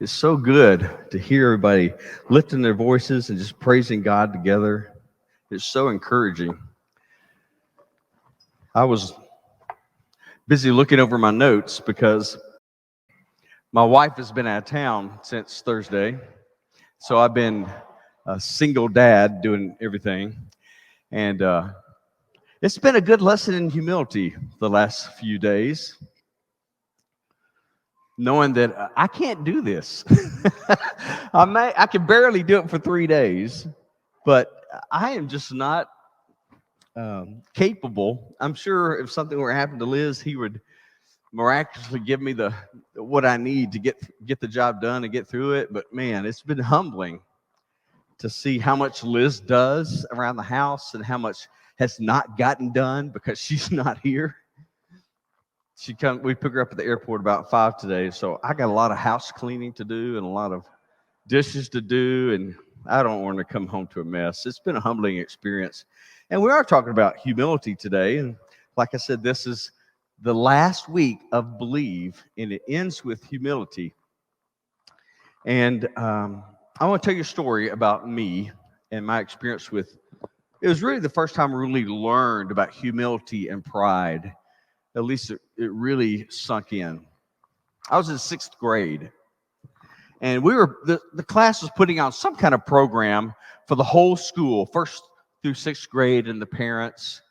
It's so good to hear everybody lifting their voices and just praising God together. It's so encouraging. I was busy looking over my notes because my wife has been out of town since Thursday. So I've been a single dad doing everything. And it's been a good lesson in humility the last few days, knowing that I can't do this. I can barely do it for 3 days, but I am just not capable. I'm sure if something were to happen to Liz, he would miraculously give me the what I need to get the job done and get through it. But man, it's been humbling to see how much Liz does around the house and how much has not gotten done because she's not here. We pick her up at the airport about 5 today, so I got a lot of house cleaning to do and a lot of dishes to do, and I don't want to come home to a mess. It's been a humbling experience. And we are talking about humility today. And like I said, this is the last week of Believe, and it ends with humility. And I want to tell you a story about me and my experience with it was really the first time I really learned about humility and pride. At least it really sunk in. I was in 6th grade, and the class was putting on some kind of program for the whole school, first through 6th grade, and the parents.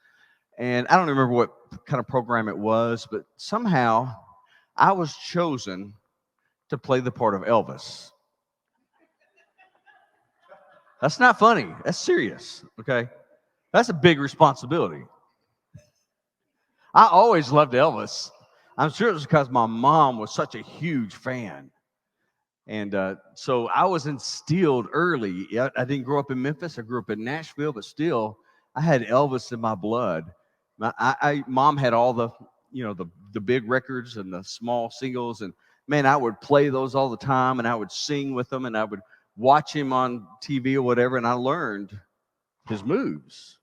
And I don't remember what kind of program it was, but somehow I was chosen to play the part of Elvis. That's not funny. That's serious. Okay, that's a big responsibility. I always loved Elvis. I'm sure it was because my mom was such a huge fan. And so I was instilled early. I didn't grow up in Memphis. I grew up in Nashville, but still, I had Elvis in my blood. Mom had all the big records and the small singles, and man, I would play those all the time, and I would sing with them, and I would watch him on TV or whatever, and I learned his moves.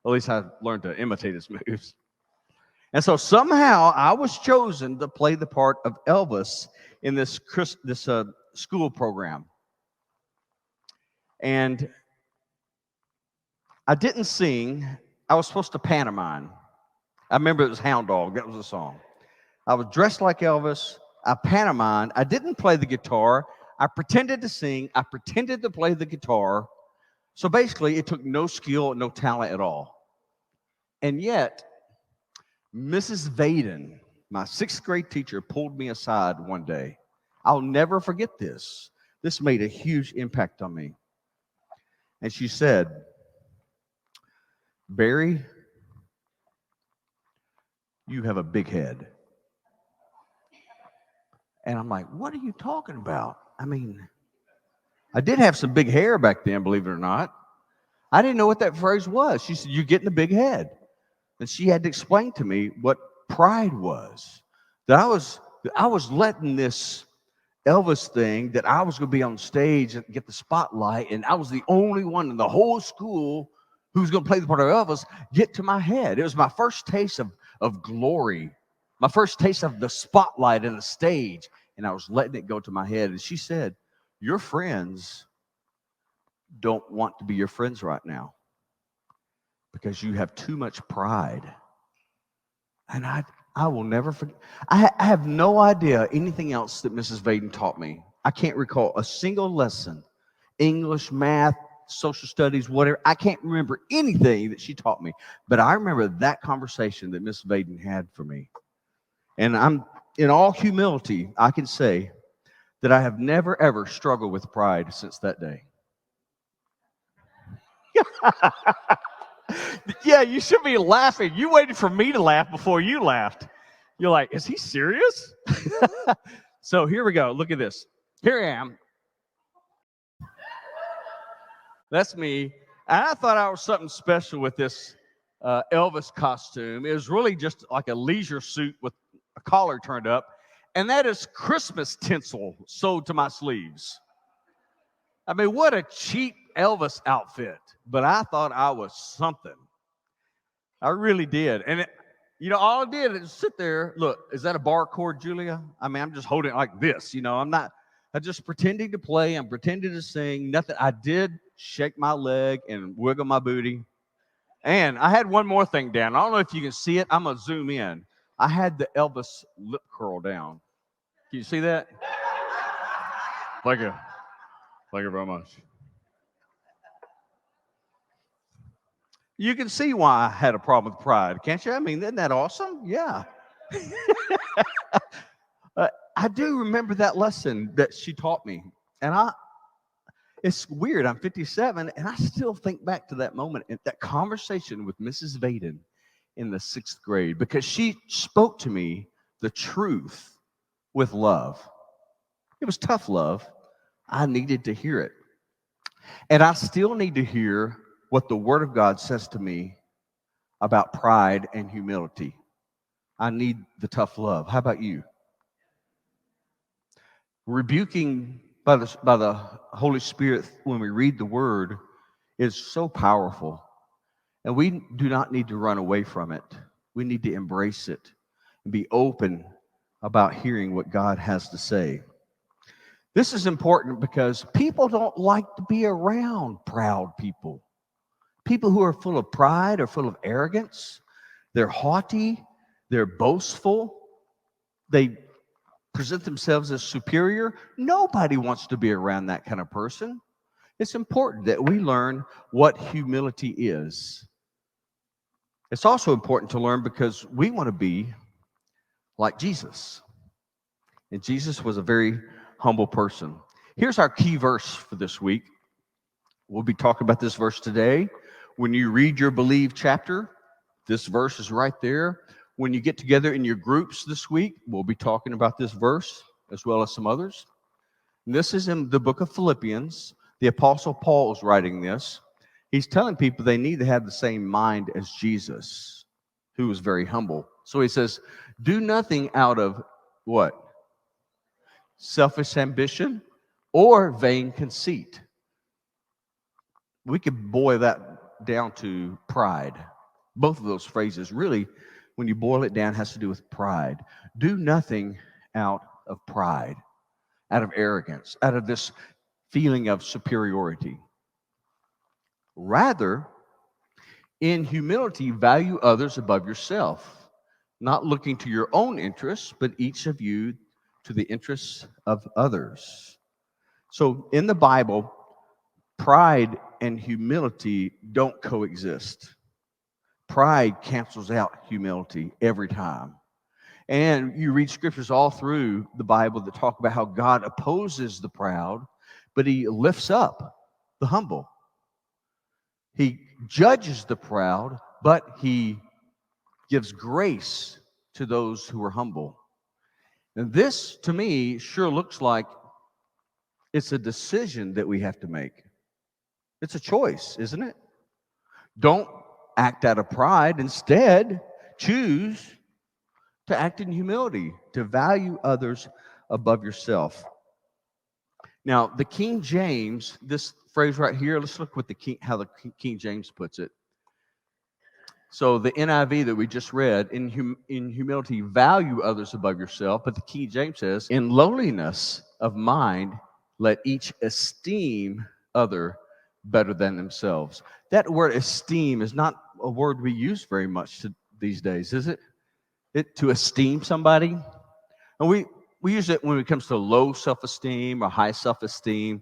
At least I learned to imitate his moves. And so somehow I was chosen to play the part of Elvis in this school program. And I didn't sing. I was supposed to pantomime. I remember it was Hound Dog. That was the song. I was dressed like Elvis. I pantomimed. I didn't play the guitar. I pretended to sing. I pretended to play the guitar. So basically, it took no skill, no talent at all. And yet, Mrs. Vaden, my 6th grade teacher, pulled me aside one day. I'll never forget this. This made a huge impact on me. And she said, "Barry, you have a big head." And I'm like, "What are you talking about?" I mean, I did have some big hair back then, believe it or not. I didn't know what that phrase was. She said, "You're getting a big head." And she had to explain to me what pride was. That I was letting this Elvis thing, that I was going to be on stage and get the spotlight, and I was the only one in the whole school who was going to play the part of Elvis, get to my head. It was my first taste of glory, my first taste of the spotlight and the stage, and I was letting it go to my head. And she said, "Your friends don't want to be your friends right now because you have too much pride." And I will never forget. I have no idea anything else that Mrs. Vaden taught me. I can't recall a single lesson, English, math, social studies, whatever. I can't remember anything that she taught me. But I remember that conversation that Miss Vaden had for me. And I'm in all humility, I can say that I have never ever struggled with pride since that day. Yeah, you should be laughing. You waited for me to laugh before you laughed. You're like, "Is he serious?" So here we go. Look at this. Here I am. That's me. And I thought I was something special with this Elvis costume. It was really just like a leisure suit with a collar turned up. And that is Christmas tinsel sewed to my sleeves. I mean, what a cheap Elvis outfit. But I thought I was something. I really did. And all I did is sit there. Look, is that a bar cord, Julia? I mean, I'm just holding it like this. I'm not. I just pretending to play. I'm pretending to sing. Nothing. I did shake my leg and wiggle my booty. And I had one more thing down. I don't know if you can see it. I'm going to zoom in. I had the Elvis lip curl down. Can you see that? Thank you. Thank you very much. You can see why I had a problem with pride, can't you? I mean, isn't that awesome? Yeah. I do remember that lesson that she taught me. And it's weird. I'm 57, and I still think back to that moment, that conversation with Mrs. Vaden in the 6th grade, because she spoke to me the truth with love. It was tough love. I needed to hear it. And I still need to hear what the Word of God says to me about pride and humility. I need the tough love. How about you? Rebuking by the Holy Spirit when we read the Word is so powerful. And we do not need to run away from it. We need to embrace it and be open about hearing what God has to say. This is important because people don't like to be around proud people. People who are full of pride or full of arrogance. They're haughty. They're boastful. They present themselves as superior. Nobody wants to be around that kind of person. It's important that we learn what humility is. It's also important to learn because we want to be like Jesus. And Jesus was a very humble person. Here's our key verse for this week. We'll be talking about this verse today. When you read your Believe chapter, this verse is right there. When you get together in your groups this week, we'll be talking about this verse as well as some others. And this is in the book of Philippians. The Apostle Paul is writing this. He's telling people they need to have the same mind as Jesus, who was very humble. So he says, do nothing out of what? Selfish ambition or vain conceit. We could boil that down to pride. Both of those phrases really, when you boil it down, has to do with pride. Do nothing out of pride, out of arrogance, out of this feeling of superiority. Rather, in humility, value others above yourself, not looking to your own interests, but each of you to the interests of others. So in the Bible, pride and humility don't coexist. Pride cancels out humility every time. And you read scriptures all through the Bible that talk about how God opposes the proud, but he lifts up the humble. He judges the proud, but he gives grace to those who are humble. And this, to me, sure looks like it's a decision that we have to make. It's a choice, isn't it? Don't act out of pride. Instead, choose to act in humility, to value others above yourself. Now, the King James, this phrase right here, let's look what how the King James puts it. So the NIV that we just read, in humility, value others above yourself. But the King James says, in lowliness of mind, let each esteem other better than themselves. That word esteem is not a word we use very much these days, is it? To esteem somebody. And we use it when it comes to low self-esteem or high self-esteem.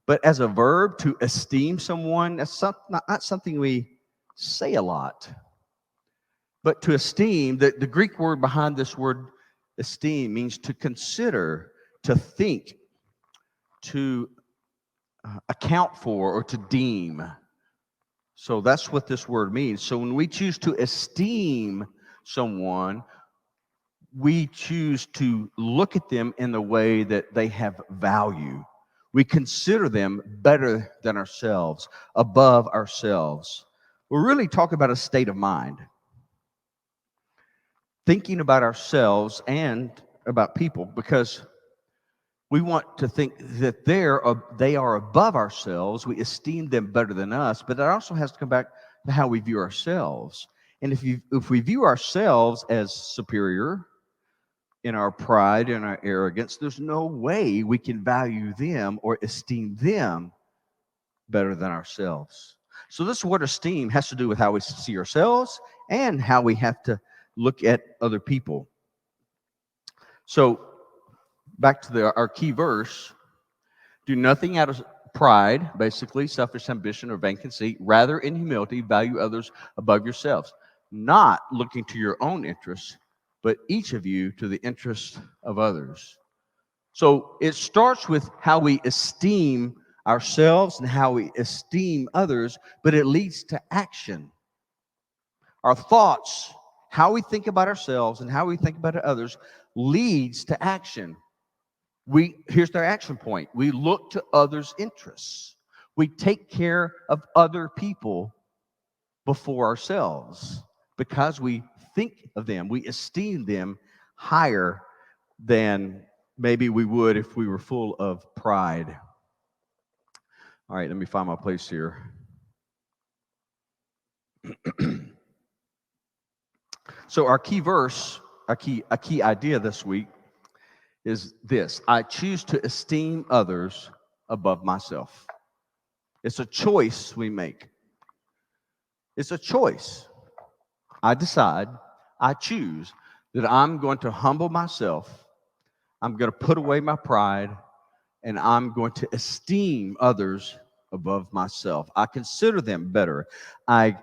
But as a verb, to esteem someone, that's not something we say a lot. But to esteem, the Greek word behind this word esteem means to consider, to think, to account for, or to deem. So that's what this word means. So when we choose to esteem someone, we choose to look at them in the way that they have value. We consider them better than ourselves, above ourselves. We're really talking about a state of mind. Thinking about ourselves and about people, because we want to think that they are above ourselves. We esteem them better than us, but that also has to come back to how we view ourselves. And if we view ourselves as superior, in our pride and our arrogance, there's no way we can value them or esteem them better than ourselves. So this word esteem has to do with how we see ourselves and how we have to look at other people. So back to our key verse, do nothing out of pride, basically selfish ambition or vain conceit. Rather, in humility, value others above yourselves, not looking to your own interests, but each of you to the interest of others. So it starts with how we esteem ourselves and how we esteem others, but it leads to action. Our thoughts, how we think about ourselves and how we think about others, leads to action. Here's their action point. We look to others' interests. We take care of other people before ourselves because we think of them. We esteem them higher than maybe we would if we were full of pride. All right, let me find my place here. So our key verse, a key idea this week is this: I choose to esteem others above myself. It's a choice we make. It's a choice. I decide, I choose that I'm going to humble myself. I'm going to put away my pride, and I'm going to esteem others above myself. I consider them better. I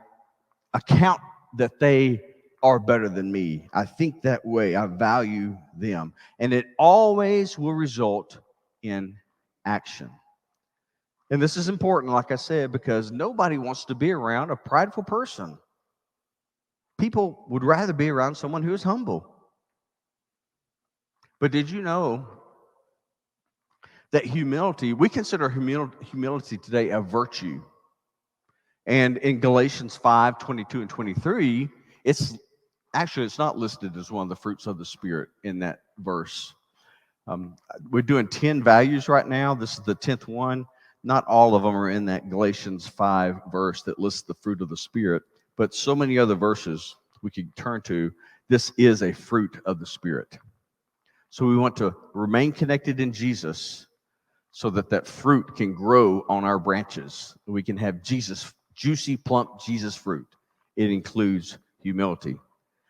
account that they are better than me. I think that way. I value them. And it always will result in action. And this is important, like I said, because nobody wants to be around a prideful person. People would rather be around someone who is humble. But did you know that humility, we consider humility today a virtue? And in Galatians 5:22 and 23, it's not listed as one of the fruits of the Spirit in that verse. We're doing 10 values right now. This is the 10th one. Not all of them are in that Galatians 5 verse that lists the fruit of the Spirit, but so many other verses we could turn to. This is a fruit of the Spirit. So we want to remain connected in Jesus so that that fruit can grow on our branches. We can have Jesus, juicy, plump Jesus fruit. It includes humility.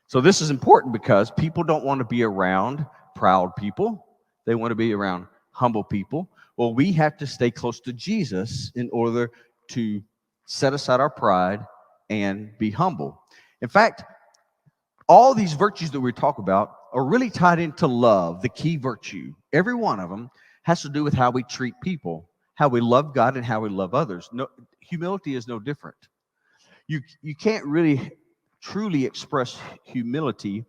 So this is important because people don't want to be around proud people. They want to be around humble people. Well, we have to stay close to Jesus in order to set aside our pride and be humble. In fact, all these virtues that we talk about are really tied into love, the key virtue. Every one of them has to do with how we treat people, how we love God, and how we love others. No, humility is no different. You can't really truly express humility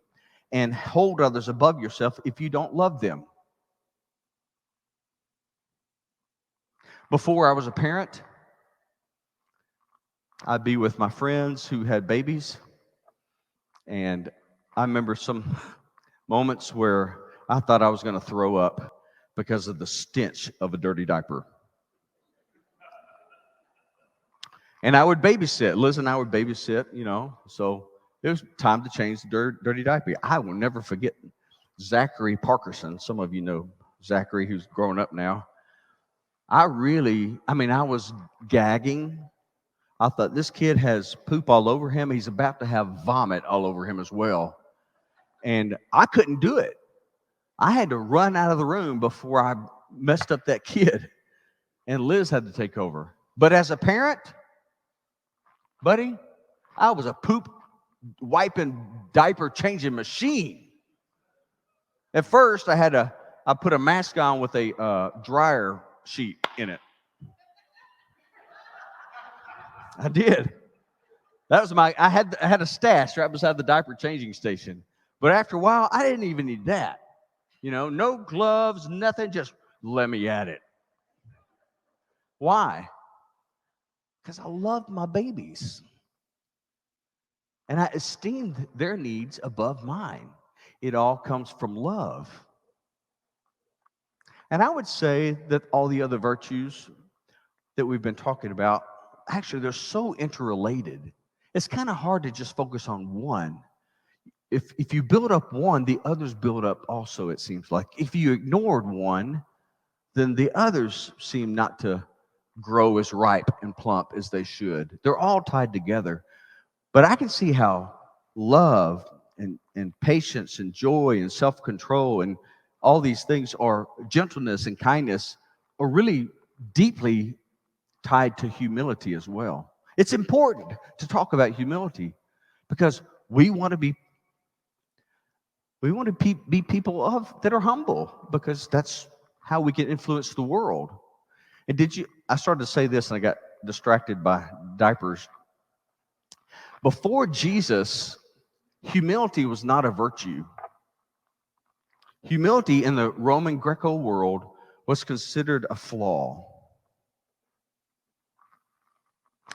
and hold others above yourself if you don't love them. Before I was a parent, I'd be with my friends who had babies, and I remember some moments where I thought I was going to throw up because of the stench of a dirty diaper. And I would babysit. Liz and I would babysit, so it was time to change the dirty diaper. I will never forget Zachary Parkerson. Some of you know Zachary, who's grown up now. I was gagging. I thought, this kid has poop all over him. He's about to have vomit all over him as well. And I couldn't do it. I had to run out of the room before I messed up that kid. And Liz had to take over. But as a parent, buddy, I was a poop wiping diaper changing machine. At first, I put a mask on with a dryer sheet in it. I did. That was I had a stash right beside the diaper changing station. But after a while, I didn't even need that. No gloves, nothing, just let me at it. Why? Because I love my babies. And I esteemed their needs above mine. It all comes from love. And I would say that all the other virtues that we've been talking about, actually, they're so interrelated. It's kind of hard to just focus on one. if you build up one, the others build up also, it seems like. If you ignored one, then the others seem not to grow as ripe and plump as they should. They're all tied together. But I can see how love and patience and joy and self-control and all these things, are gentleness and kindness, are really deeply tied to humility as well. It's important to talk about humility because we want to be be people that are humble, because that's how we can influence the world. And I started to say this and I got distracted by diapers. Before Jesus, humility was not a virtue. Humility in the Roman Greco world was considered a flaw.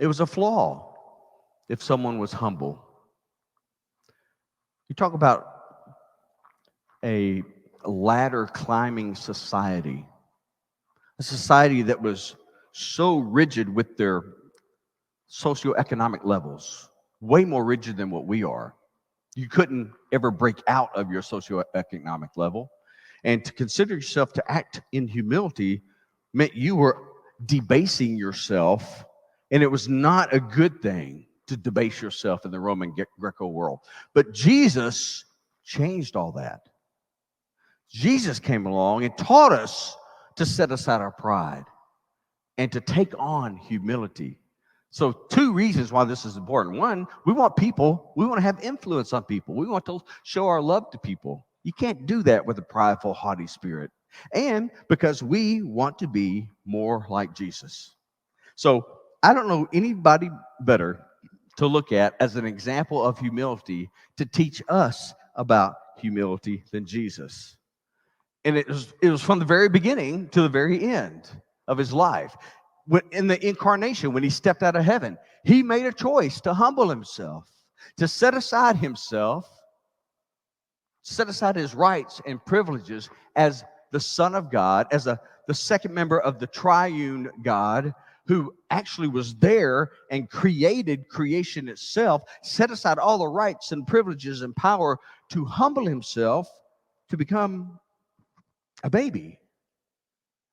It was a flaw if someone was humble. You talk about a ladder climbing society, a society that was so rigid with their socioeconomic levels, way more rigid than what we are. You couldn't ever break out of your socioeconomic level. And to consider yourself to act in humility meant you were debasing yourself, and it was not a good thing to debase yourself in the Roman Greco world. But Jesus changed all that. Jesus came along and taught us to set aside our pride and to take on humility. So 2 reasons why this is important. One, we want to have influence on people. We want to show our love to people. You can't do that with a prideful, haughty spirit. And because we want to be more like Jesus. So I don't know anybody better to look at as an example of humility to teach us about humility than Jesus. And it was from the very beginning to the very end of his life. In the incarnation, when he stepped out of heaven, he made a choice to humble himself, to set aside himself, set aside his rights and privileges as the Son of God, as the second member of the triune God, who actually was there and created creation itself, set aside all the rights and privileges and power to humble himself to become a baby,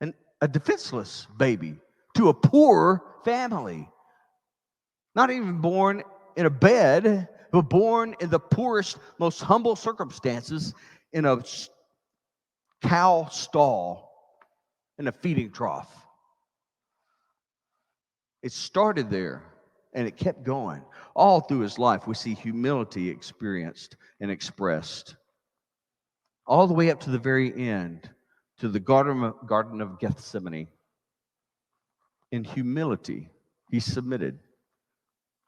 and a defenseless baby, to a poor family. Not even born in a bed, but born in the poorest, most humble circumstances, in a cow stall, in a feeding trough. It started there, and it kept going. All through his life, we see humility experienced and expressed. All the way up to the very end, to the Garden of Gethsemane. In humility, he submitted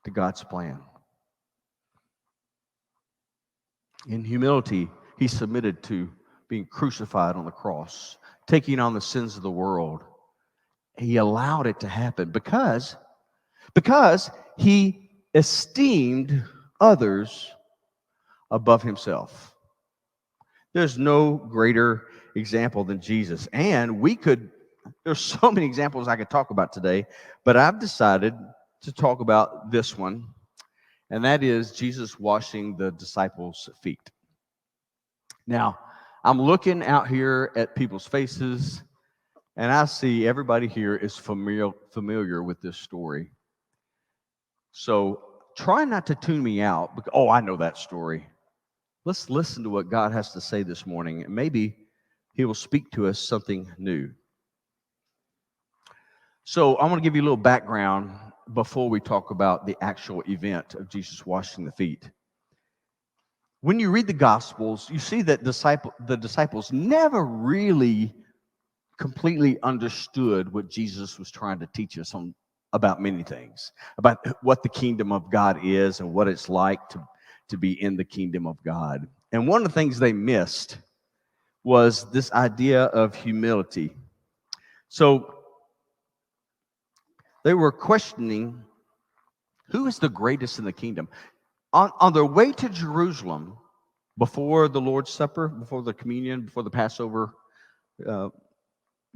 to God's plan. In humility, he submitted to being crucified on the cross, taking on the sins of the world. He allowed it to happen because he esteemed others above himself. There's no greater example than Jesus. And there's so many examples I could talk about today, but I've decided to talk about this one, and that is Jesus washing the disciples' feet. Now, I'm looking out here at people's faces, and I see everybody here is familiar with this story. So try not to tune me out, because, I know that story. Let's listen to what God has to say this morning, and maybe he will speak to us something new. So I want to give you a little background before we talk about the actual event of Jesus washing the feet. When you read the Gospels, you see that the disciples never really completely understood what Jesus was trying to teach us about many things, about what the kingdom of God is and what it's like to be in the kingdom of God. And one of the things they missed was this idea of humility. So they were questioning, who is the greatest in the kingdom? On their way to Jerusalem, before the Lord's Supper, before the communion, before the Passover,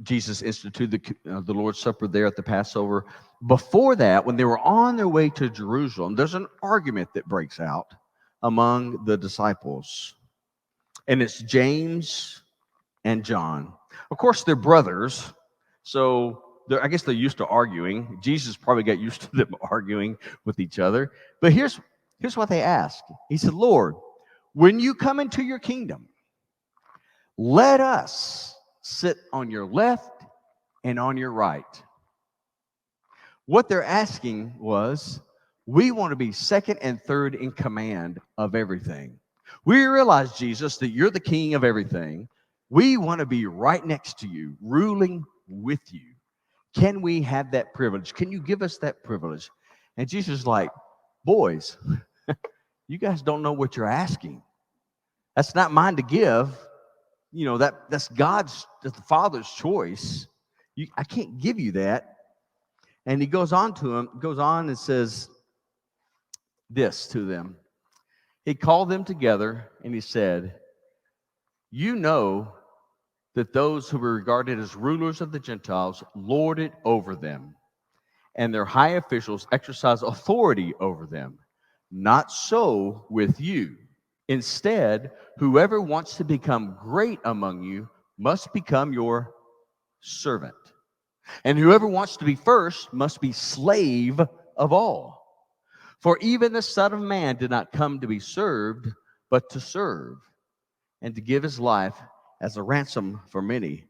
Jesus instituted the Lord's Supper there at the Passover. Before that, when they were on their way to Jerusalem, there's an argument that breaks out among the disciples. And it's James and John. Of course, they're brothers, so I guess they're used to arguing. Jesus probably got used to them arguing with each other. But here's what they asked. He said, Lord, when you come into your kingdom, let us sit on your left and on your right. What they're asking was, we want to be second and third in command of everything. We realize, Jesus, that you're the king of everything. We want to be right next to you, ruling with you. Can we have that privilege? Can you give us that privilege? And Jesus is like, boys, you guys don't know what you're asking. That's not mine to give. You know, that's the Father's choice. I can't give you that. And he goes on and says this to them. He called them together and he said, you know that those who were regarded as rulers of the Gentiles lord it over them, and their high officials exercise authority over them. Not so with you. Instead, whoever wants to become great among you must become your servant. And whoever wants to be first must be slave of all. For even the Son of Man did not come to be served, but to serve, and to give his life as a ransom for many.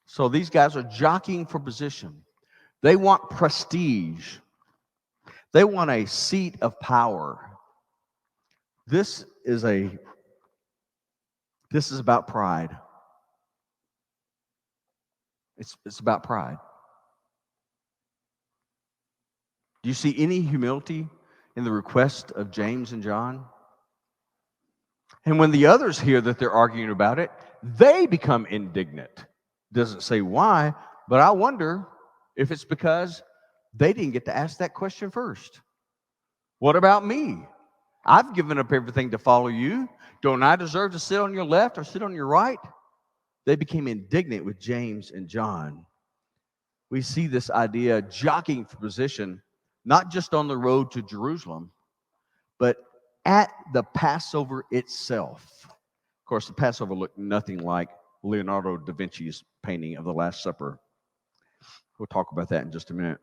So these guys are jockeying for position. They want prestige. They want a seat of power. This is about pride. It's about pride. Do you see any humility in the request of James and John? And when the others hear that they're arguing about it, they become indignant. Doesn't say why, but I wonder if it's because they didn't get to ask that question first. What about me? I've given up everything to follow you. Don't I deserve to sit on your left or sit on your right? They became indignant with James and John. We see this idea jockeying for position, not just on the road to Jerusalem, but at the Passover itself. Of course, the Passover looked nothing like Leonardo da Vinci's painting of the Last Supper. We'll talk about that in just a minute.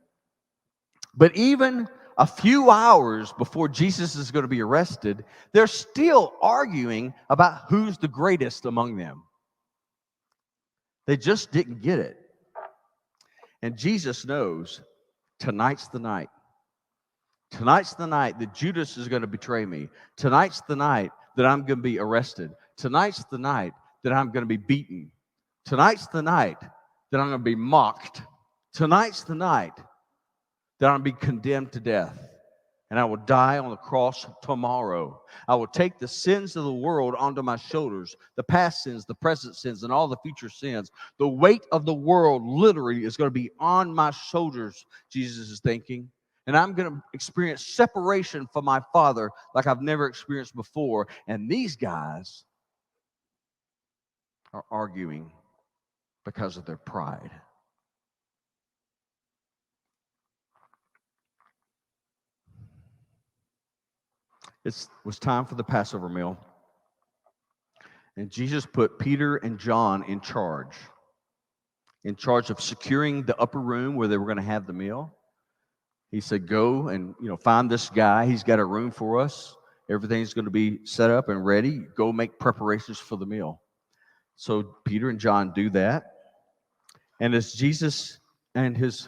But even a few hours before Jesus is going to be arrested, they're still arguing about who's the greatest among them. They just didn't get it. And Jesus knows tonight's the night. Tonight's the night that Judas is going to betray me. Tonight's the night that I'm going to be arrested. Tonight's the night that I'm going to be beaten. Tonight's the night that I'm going to be mocked. Tonight's the night that I'm going to be condemned to death. And I will die on the cross tomorrow. I will take the sins of the world onto my shoulders, the past sins, the present sins, and all the future sins. The weight of the world literally is going to be on my shoulders, Jesus is thinking. And I'm going to experience separation from my Father like I've never experienced before. And these guys are arguing because of their pride. It was time for the Passover meal. And Jesus put Peter and John in charge of securing the upper room where they were going to have the meal. He said, go and find this guy. He's got a room for us. Everything's going to be set up and ready. Go make preparations for the meal. So Peter and John do that. And as Jesus and his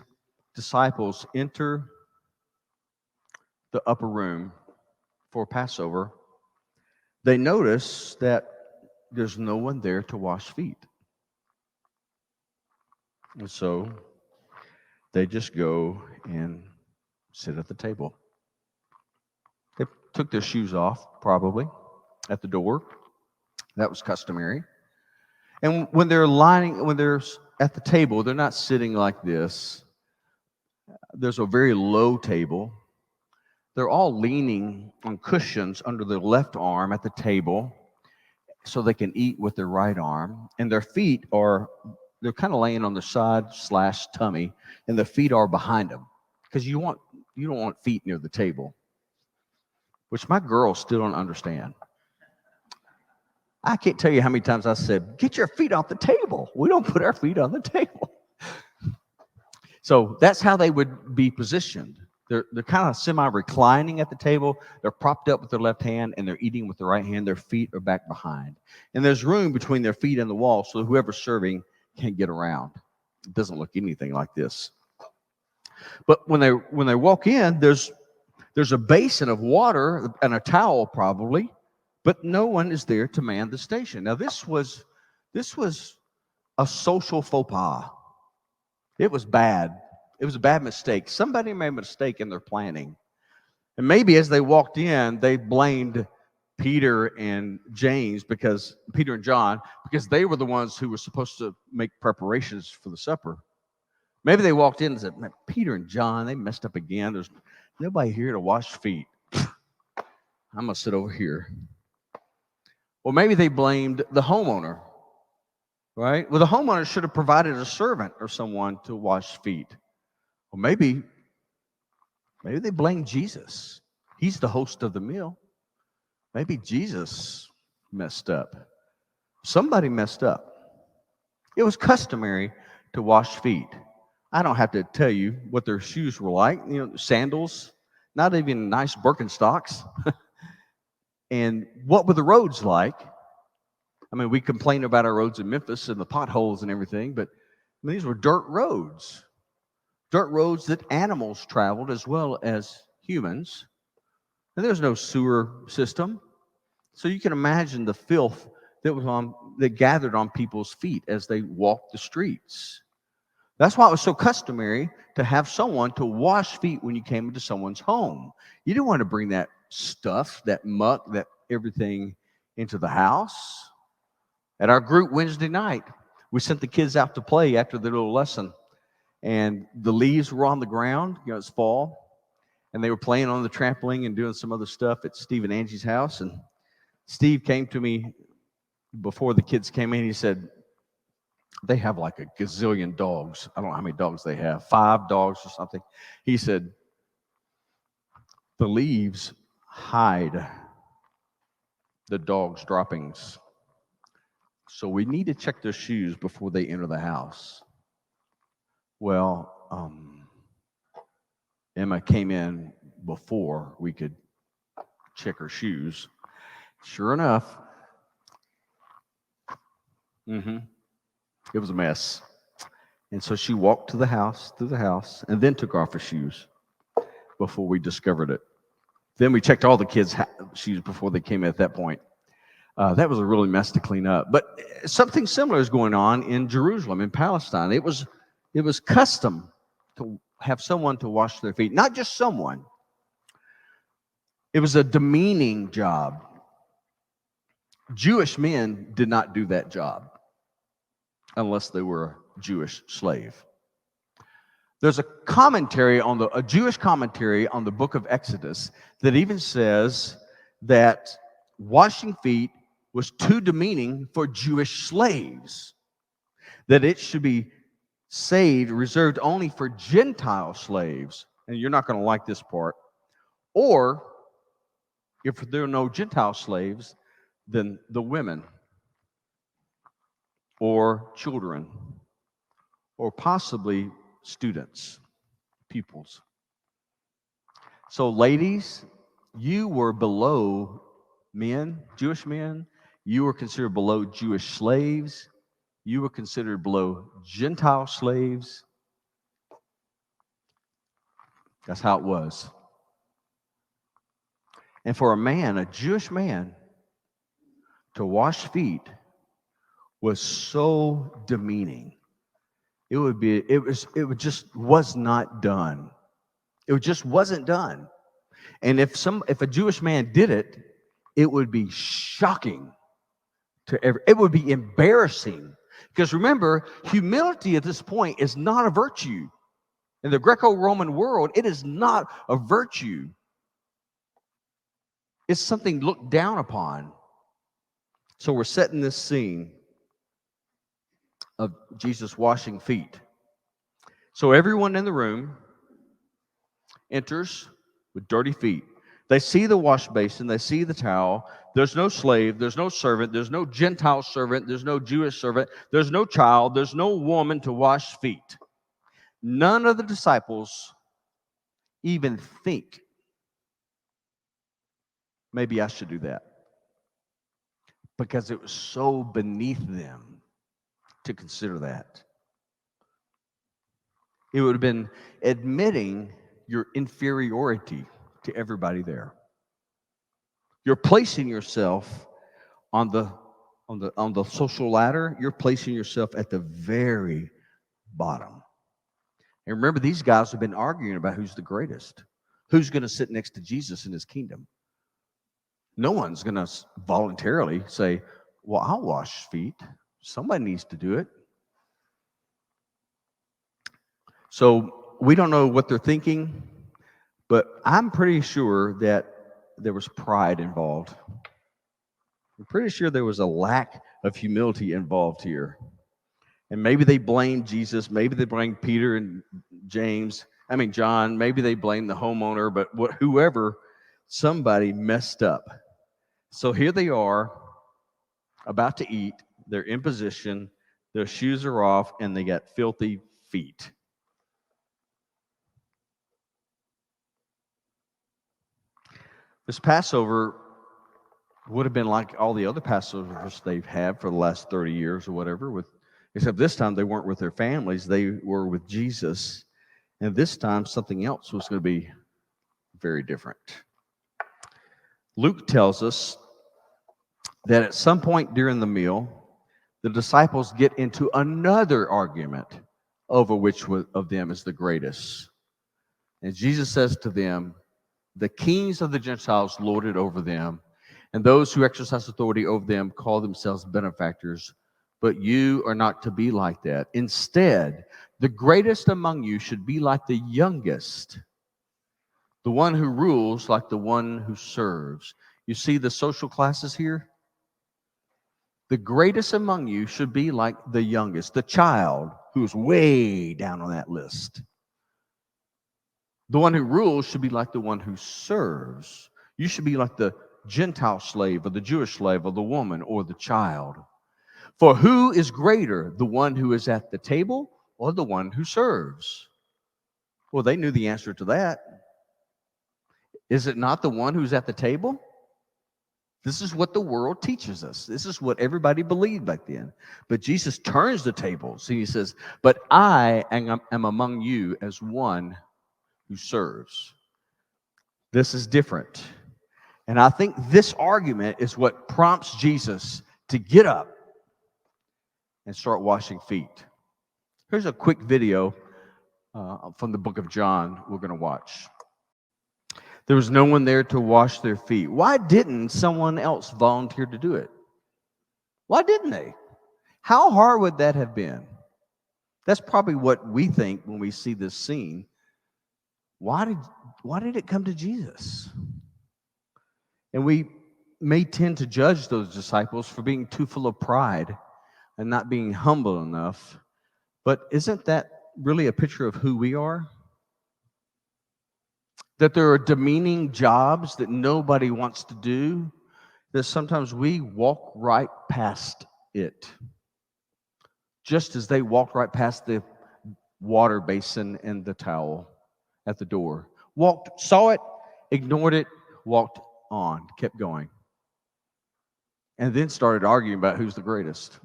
disciples enter the upper room for Passover, they notice that there's no one there to wash feet. And so they just go and sit at the table. They took their shoes off, probably, at the door. That was customary. And when they're at the table, they're not sitting like this. There's a very low table. They're all leaning on cushions under their left arm at the table so they can eat with their right arm. And their feet they're kind of laying on the side/tummy, and the feet are behind them because you don't want feet near the table. which my girls still don't understand. I can't tell you how many times I said, get your feet off the table. We don't put our feet on the table. So that's how they would be positioned. They're kind of semi-reclining at the table. They're propped up with their left hand, and they're eating with the right hand. Their feet are back behind. And there's room between their feet and the wall, so whoever's serving can get around. It doesn't look anything like this. But when they walk in, there's a basin of water and a towel probably, but no one is there to man the station. Now this was a social faux pas. It was bad. It was a bad mistake. Somebody made a mistake in their planning. And maybe as they walked in, they blamed Peter and John because they were the ones who were supposed to make preparations for the supper. Maybe they walked in and said, man, Peter and John, they messed up again. There's nobody here to wash feet. I'm going to sit over here. Or maybe they blamed the homeowner, right? Well, the homeowner should have provided a servant or someone to wash feet. Or maybe they blamed Jesus. He's the host of the meal. Maybe Jesus messed up. Somebody messed up. It was customary to wash feet. I don't have to tell you what their shoes were like. Sandals, not even nice Birkenstocks. And what were the roads like? I mean, we complain about our roads in Memphis and the potholes and everything, but these were dirt roads that animals traveled as well as humans. And there's no sewer system. So you can imagine the filth that gathered on people's feet as they walked the streets. That's why it was so customary to have someone to wash feet when you came into someone's home. You didn't want to bring that stuff, that muck, that everything into the house. At our group Wednesday night, we sent the kids out to play after their little lesson. And the leaves were on the ground. It's fall. And they were playing on the trampoline and doing some other stuff at Steve and Angie's house. And Steve came to me before the kids came in. He said, they have like a gazillion dogs. I don't know how many dogs they have, 5 dogs or something. He said, the leaves hide the dogs' droppings. So we need to check their shoes before they enter the house. Well, Emma came in before we could check her shoes. Sure enough, it was a mess. And so she walked through the house, and then took off her shoes before we discovered it. Then we checked all the kids' shoes before they came in at that point. That was a really mess to clean up. But something similar is going on in Jerusalem, in Palestine. It was custom to have someone to wash their feet. Not just someone. It was a demeaning job. Jewish men did not do that job unless they were a Jewish slave. There's a Jewish commentary on the book of Exodus that even says that washing feet was too demeaning for Jewish slaves, that it should be reserved only for Gentile slaves. And you're not going to like this part. Or if there are no Gentile slaves, then the women or children or possibly students, pupils. So ladies, you were below men, Jewish men. You were considered below Jewish slaves. You were considered below Gentile slaves. That's how it was. And for a Jewish man, to wash feet was so demeaning. It just was not done. It just wasn't done. And if a Jewish man did it, it would be shocking it would be embarrassing. Because remember, humility at this point is not a virtue. In the Greco-Roman world, it is not a virtue. It's something looked down upon. So we're setting this scene of Jesus washing feet. So everyone in the room enters with dirty feet. They see the wash basin, they see the towel. There's no slave, there's no servant, there's no Gentile servant, there's no Jewish servant, there's no child, there's no woman to wash feet. None of the disciples even think, maybe I should do that, because it was so beneath them to consider that. It would have been admitting your inferiority to everybody there. You're placing yourself on the social ladder. You're placing yourself at the very bottom. And remember, these guys have been arguing about who's the greatest, who's going to sit next to Jesus in his kingdom. No one's going to voluntarily say, well, I'll wash feet. Somebody needs to do it. So we don't know what they're thinking, but I'm pretty sure that there was pride involved. I'm pretty sure there was a lack of humility involved here. And maybe they blamed Jesus. Maybe they blamed Peter and John. Maybe they blamed the homeowner, but whoever, somebody messed up. So here they are, about to eat. They're in position. Their shoes are off, and they got filthy feet. This Passover would have been like all the other Passovers they've had for the last 30 years or whatever, except this time they weren't with their families. They were with Jesus. And this time something else was going to be very different. Luke tells us that at some point during the meal, the disciples get into another argument over which of them is the greatest. And Jesus says to them, the kings of the Gentiles lord it over them, and those who exercise authority over them call themselves benefactors. But you are not to be like that. Instead, the greatest among you should be like the youngest, the one who rules like the one who serves. You see the social classes here? The greatest among you should be like the youngest, the child who's way down on that list. The one who rules should be like the one who serves. You should be like the Gentile slave or the Jewish slave or the woman or the child. For who is greater, the one who is at the table or the one who serves? Well, they knew the answer to that. Is it not the one who's at the table? This is what the world teaches us. This is what everybody believed back then. But Jesus turns the tables. He says, but I am among you as one who serves. This is different. And I think this argument is what prompts Jesus to get up and start washing feet. Here's a quick video from the book of John we're going to watch. There was no one there to wash their feet. Why didn't someone else volunteer to do it? Why didn't they? How hard would that have been? That's probably what we think when we see this scene. Why did it come to Jesus? And we may tend to judge those disciples for being too full of pride and not being humble enough. But isn't that really a picture of who we are? That there are demeaning jobs that nobody wants to do, that sometimes we walk right past it. Just as they walked right past the water basin and the towel at the door. Saw it, ignored it, walked on, kept going. And then started arguing about who's the greatest.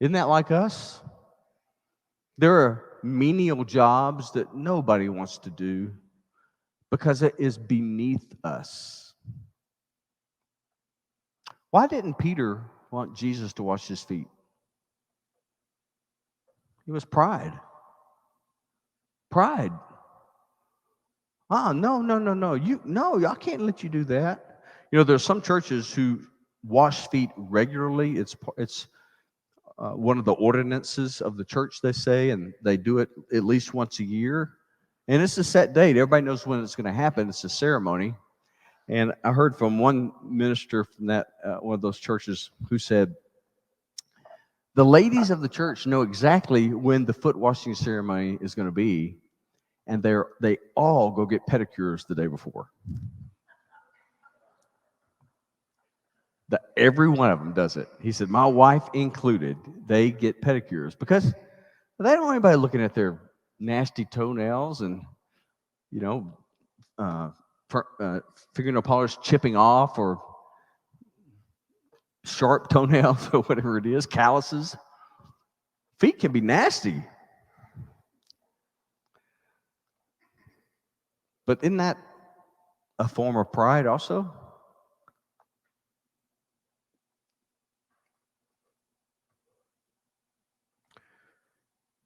Isn't that like us? There are menial jobs that nobody wants to do because it is beneath us. Why didn't Peter want Jesus to wash his feet? It was pride. Pride. No. I can't let you do that. You know, there's some churches who wash feet regularly. It's one of the ordinances of the church, they say, and they do it at least once a year. And it's a set date. Everybody knows when it's going to happen. It's a ceremony. And I heard from one minister from that one of those churches who said, the ladies of the church know exactly when the foot washing ceremony is going to be, and they all go get pedicures the day before. Every one of them does it. He said, my wife included, they get pedicures because they don't want anybody looking at their nasty toenails and, you know, uh, fingernail polish chipping off or sharp toenails or whatever it is, calluses. Feet can be nasty. But isn't that a form of pride also?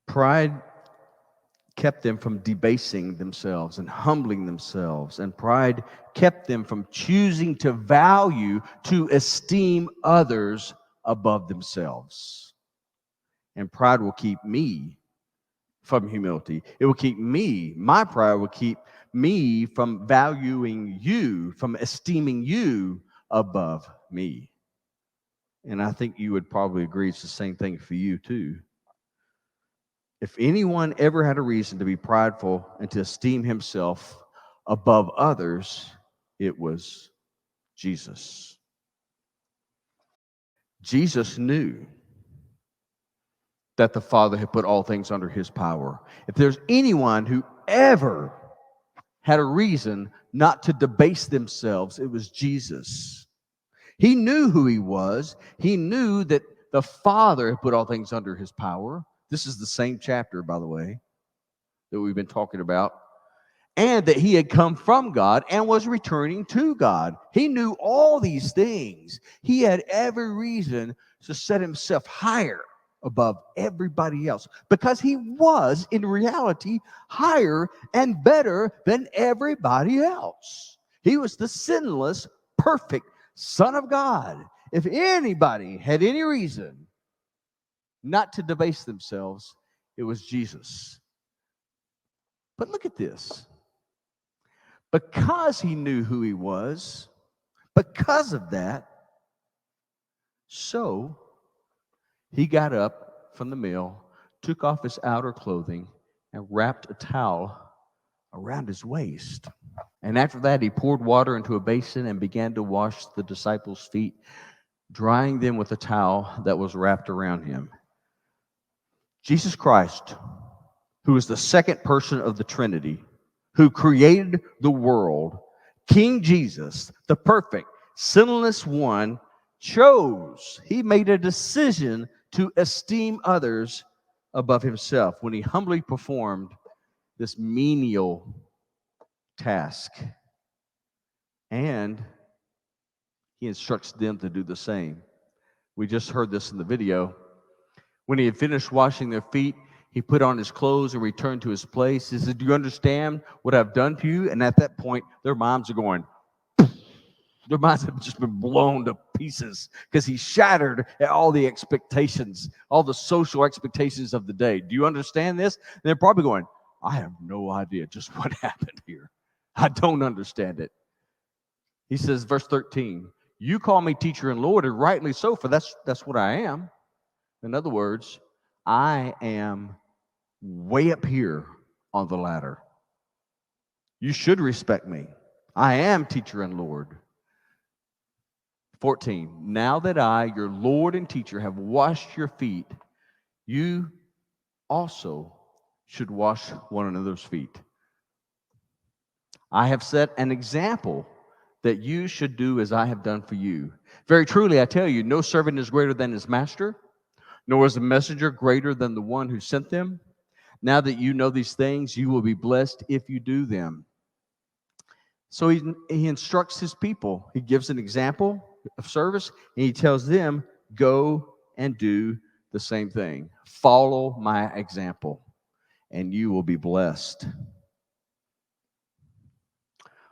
Pride kept them from debasing themselves and humbling themselves. And pride kept them from choosing to value, to esteem others above themselves. And pride will keep me from humility. It will keep me, my pride will keep me from valuing you, from esteeming you above me. And I think you would probably agree it's the same thing for you too. If anyone ever had a reason to be prideful and to esteem himself above others, it was Jesus. Jesus knew that the Father had put all things under his power. If there's anyone who ever had a reason not to debase themselves, it was Jesus. He knew who he was. He knew that the Father had put all things under his power. This is the same chapter, by the way, that we've been talking about. And that he had come from God and was returning to God. He knew all these things. He had every reason to set himself higher above everybody else because he was, in reality, higher and better than everybody else. He was the sinless, perfect Son of God. If anybody had any reason not to debase themselves, it was Jesus. But look at this. Because he knew who he was, because of that, so he got up from the meal, took off his outer clothing, and wrapped a towel around his waist. And after that, he poured water into a basin and began to wash the disciples' feet, drying them with a towel that was wrapped around him. Jesus Christ, who is the second person of the Trinity, who created the world, King Jesus, the perfect, sinless one, he made a decision to esteem others above himself when he humbly performed this menial task. And he instructs them to do the same. We just heard this in the video. When he had finished washing their feet, he put on his clothes and returned to his place. He said, do you understand what I've done to you? And at that point, their minds are going, their minds have just been blown to pieces because he shattered at all the expectations, all the social expectations of the day. Do you understand this? And they're probably going, I have no idea just what happened here. I don't understand it. He says, verse 13, you call me teacher and Lord, and rightly so, for that's what I am. In other words, I am way up here on the ladder. You should respect me. I am teacher and Lord. 14, now that I, your Lord and teacher, have washed your feet, you also should wash one another's feet. I have set an example that you should do as I have done for you. Very truly, I tell you, no servant is greater than his master, nor is a messenger greater than the one who sent them. Now that you know these things, you will be blessed if you do them. So he instructs his people. He gives an example of service, and he tells them, go and do the same thing. Follow my example, and you will be blessed.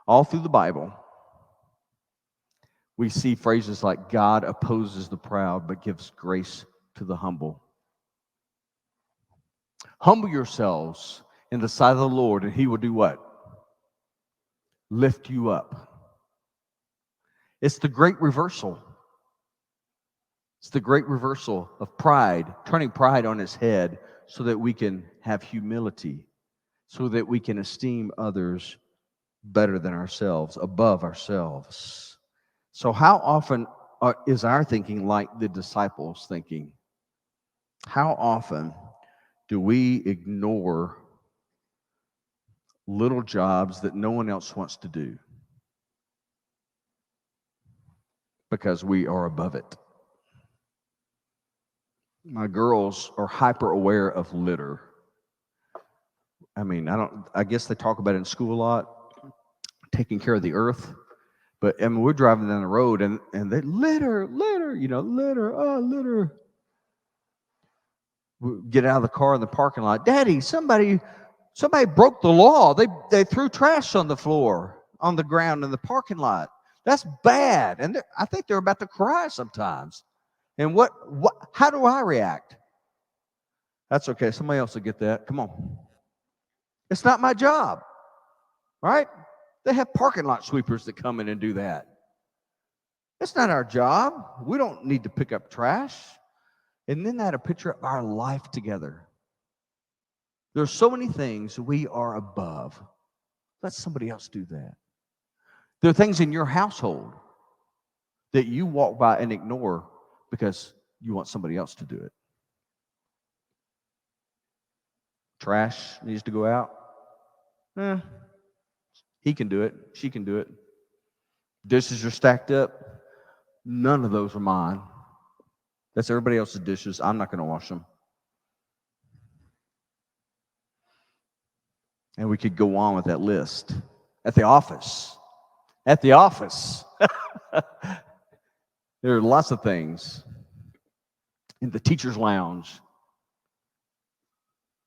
All through the Bible, we see phrases like God opposes the proud but gives grace to the humble. Humble yourselves in the sight of the Lord, and he will do what? Lift you up. It's the great reversal. It's the great reversal of pride, turning pride on its head so that we can have humility, so that we can esteem others better than ourselves, above ourselves. So how often is our thinking like the disciples' thinking? How often do we ignore little jobs that no one else wants to do because we are above it? My girls are hyper aware of litter. I mean, I guess they talk about it in school a lot, taking care of the earth. But I mean, we're driving down the road and they litter, litter. We get out of the car in the parking lot. Daddy, somebody broke the law. They threw trash on the floor, on the ground in the parking lot. That's bad. And I think they're about to cry sometimes. And what how do I react? That's okay. Somebody else will get that. Come on. It's not my job, right? They have parking lot sweepers that come in and do that. It's not our job. We don't need to pick up trash. And then that a picture of our life together. There's so many things we are above. Let somebody else do that. There are things in your household that you walk by and ignore because you want somebody else to do it. Trash needs to go out. He can do it. She can do it. Dishes are stacked up. None of those are mine. That's everybody else's dishes. I'm not going to wash them. And we could go on with that list. At the office. There are lots of things. In the teacher's lounge.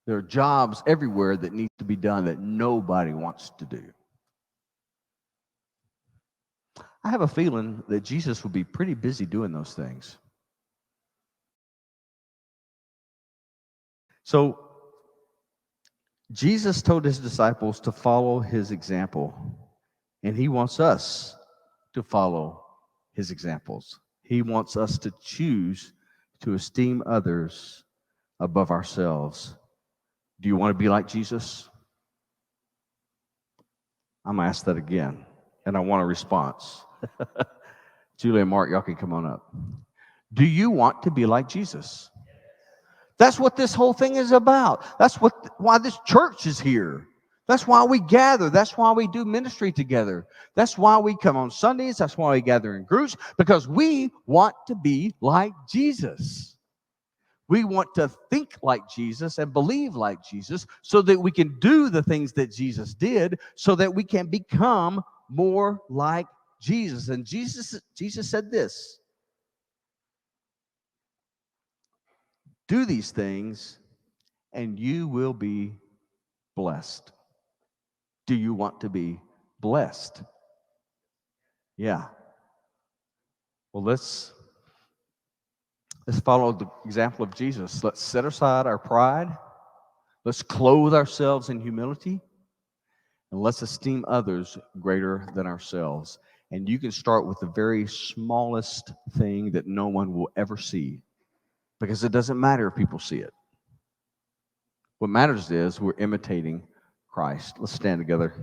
There are jobs everywhere that need to be done that nobody wants to do. I have a feeling that Jesus would be pretty busy doing those things. So, Jesus told his disciples to follow his example, and he wants us to follow his examples. He wants us to choose to esteem others above ourselves. Do you want to be like Jesus? I'm going to ask that again, and I want a response. Julie and Mark, y'all can come on up. Do you want to be like Jesus? That's what this whole thing is about. That's why this church is here. That's why we gather. That's why we do ministry together. That's why we come on Sundays. That's why we gather in groups, because we want to be like Jesus. We want to think like Jesus and believe like Jesus so that we can do the things that Jesus did, so that we can become more like Jesus. And Jesus said this: do these things and you will be blessed. Do you want to be blessed? Yeah. Well, let's follow the example of Jesus. Let's set aside our pride. Let's clothe ourselves in humility. And let's esteem others greater than ourselves. And you can start with the very smallest thing that no one will ever see, because it doesn't matter if people see it. What matters is we're imitating Christ. Let's stand together.